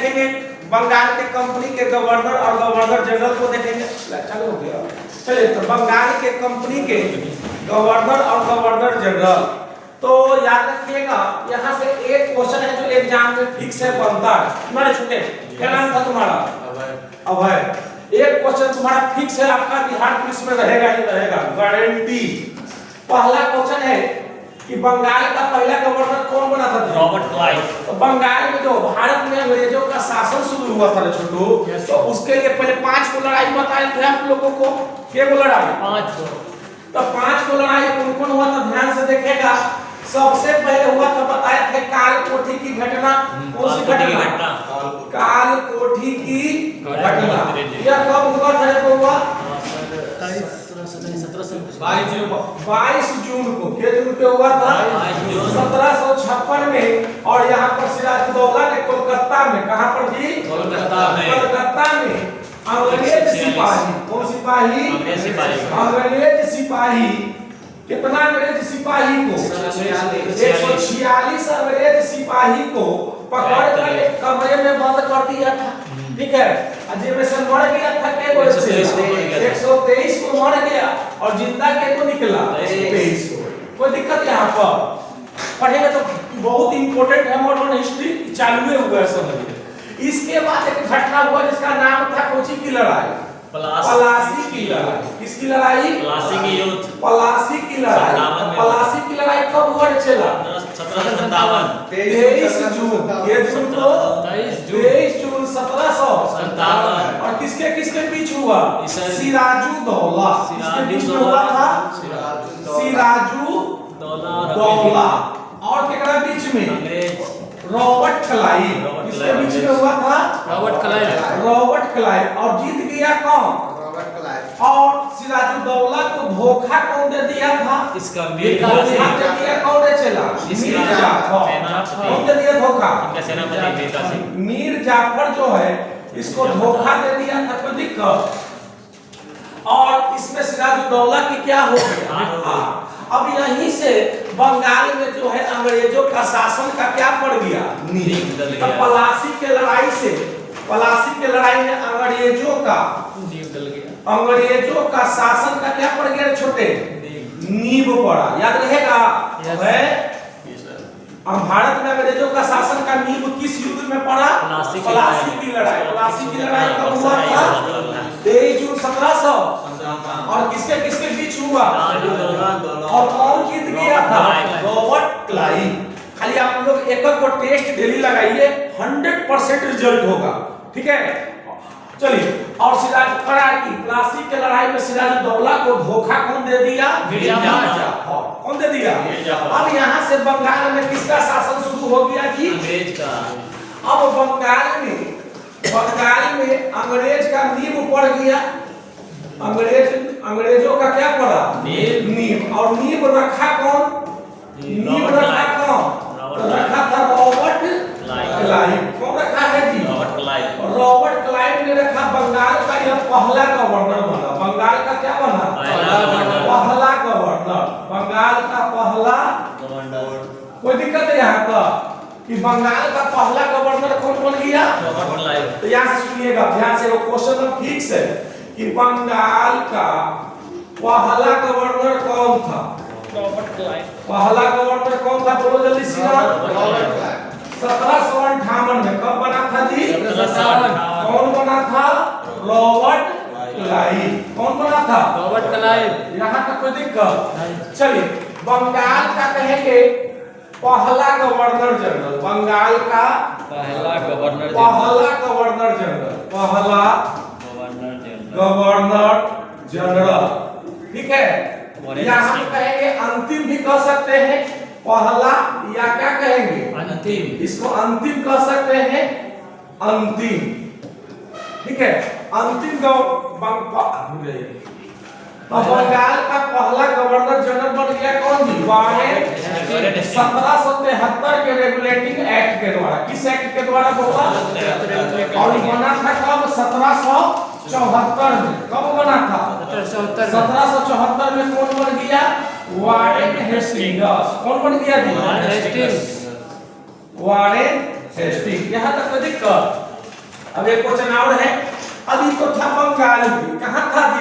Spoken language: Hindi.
देखेंगे बंगाल के कंपनी के गवर्नर और गवर्नर जनरल को देखेंगे। चालू हो गया, चलिए। तो बंगाल के कंपनी के गवर्नर और गवर्नर जनरल, तो याद रखिएगा यहाँ से एक क्वेश्चन है जो एग्जाम में फिक्स है, बनता है। तुम्हारे छूटे क्या नाम था तुम्हारा? अभय। एक क्वेश्चन तुम्हारा फिक्स है, आपका बिहार पुलिस में रहेगा ही रहेगा, गारंटी। पहला क्वेश्चन है कि बंगाल का पहला गवर्नर कौन बना था? Robert Clive. तो बंगाल में जो भारत में अंग्रेजों का शासन शुरू हुआ था छोटू, तो उसके लिए पहले 5 को लड़ाई बताए थे आप लोगों को। क्या को लड़ाई? 5 को। तो 5 को लड़ाई कौन कौन हुआ था ध्यान से देखिएगा। सबसे पहले हुआ था, बताए थे काल कोठी की घटना। कौन सी घटना? काल कोठी की घटना। यह कब हुआ था? ये हुआ 22 जून को। क्या जून पे हुआ था? 1756 में। और यहाँ पर सिराजुद्दौला ने कोलकाता में, कहाँ पर जी? कोलकाता में अंग्रेज सिपाही। कौन सिपाही? अंग्रेज सिपाही। कितना अंग्रेज सिपाही को? 146 अंग्रेज सिपाही को पकड़ कर एक कमरे में बंद कर दिया था। ठीक है, अजय में से मर गया था के बोले से 123 को मर गया और जिंदा के को निकला 123 को। कोई दिक्कत यहाँ पर पढ़ेंगे तो बहुत इंपॉर्टेंट है, मॉडर्न हिस्ट्री चालू हुआ है समझिए। इसके बाद एक घटना हुआ जिसका नाम था कोची की लड़ाई, पलासी की लड़ाई। किसकी लड़ाई? पलासी की युद्ध। पलासी की लड़ाई। पलासी की लड़ाई कब हुआ चला? 1757। 23 जून। ये जून को 23 जून 1757। और किसके किसके बीच हुआ? सिराजुद्दौला। किसके बीच में हुआ था? सिराजुद्दौला और केकरा बीच में? Robert Clive. किसके बीच में हुआ था? Robert Clive. Robert Clive. और जीत गया कौन? Robert Clive. और सिराजुद्दौला को धोखा कौन दे दिया था? इसका धोखा दे दिया कौन दे चला? मीर जाफर। कौन दे दिया धोखा? मीर जाफर जो है इसको धोखा दे दिया था। कोई दिक्कत? और इसमें सिराजुद्दौला की क्या हो गया? अब यहीं से बंगाल में जो है अंग्रेजों का शासन का क्या पड़ गया? नींव। तो पलासी के लड़ाई से, पलासी के लड़ाई में अंग्रेजों का शासन का क्या पड़ गया छोटे? नींव पड़ा। याद रहेगा? हम भारत में अंग्रेजों का शासन का नींव किस युद्ध में पड़ा? पलासी की लड़ाई। पलासी की लड़ाई कब हुआ था? 23 जून 1700। और किसके किसके बीच हुआ? और कौन जीत गया था? Robert Clive. खाली आप लोग एक को टेस्ट डेली लगाइए, 100% रिजल्ट होगा। ठीक है, चलिए। और सिराजुद्दौला की पलासी के लड़ाई में सिराजुद्दौला को धोखा कौन दे दिया? कौन दे दिया? अब यहाँ से बंगाल में किसका शासन शुरू हो गया जी? अंग्रेज का। अब बंगाल में अंग्रेज का नींव पड़ गया। अंग्रेजों का क्या पड़ा? नींव। और नींव रखा कौन? नींव रखा कौन? रखा था रॉबर्ट क्लाइव। कौन रखा है जी? रॉबर्ट क्लाइव ने रखा। बंगाल का यह पहला गवर्नर बना। बंगाल का क्या बना? पहला गवर्नर। बंगाल का पहला गवर्नर। कोई दिक्कत है यहाँ पर कि बंगाल का पहला गवर्नर कौन बन गया? Robert Clive. तो यहाँ से सुनिएगा ध्यान से, वो क्वेश्चन फिक्स है कि बंगाल का पहला गवर्नर कौन था? Robert Clive. पहला गवर्नर कौन था? बोलो जल्दी से। 1758 में। कब बना था जी? 1758। कौन बना था? Robert Clive. कौन बना था? Robert Clive. यहाँ तक कोई दिक्कत? चलिए, बंगाल का कहेंगे पहला गवर्नर जनरल। बंगाल का पहला गवर्नर जनरल। ठीक है, या हम कहेंगे अंतिम भी कह सकते हैं पहला, या क्या कहेंगे? अंतिम। इसको अंतिम कह सकते हैं, अंतिम। ठीक है, अंतिम बंगाल का पहला गवर्नर जनरल बन गया कौन जी? वारेन 1773 के रेगुलेटिंग एक्ट के द्वारा। किस एक्ट के द्वारा होगा? और बना था कब? 1774 में। कब बना था? 1774 में। कौन बन गया? Warren Hastings. कौन बन गया जी? Warren Hastings. यहाँ तक कोई दिक्कत? अब एक क्वेश्चन और है, अभी तो था बंगाल में, कहाँ था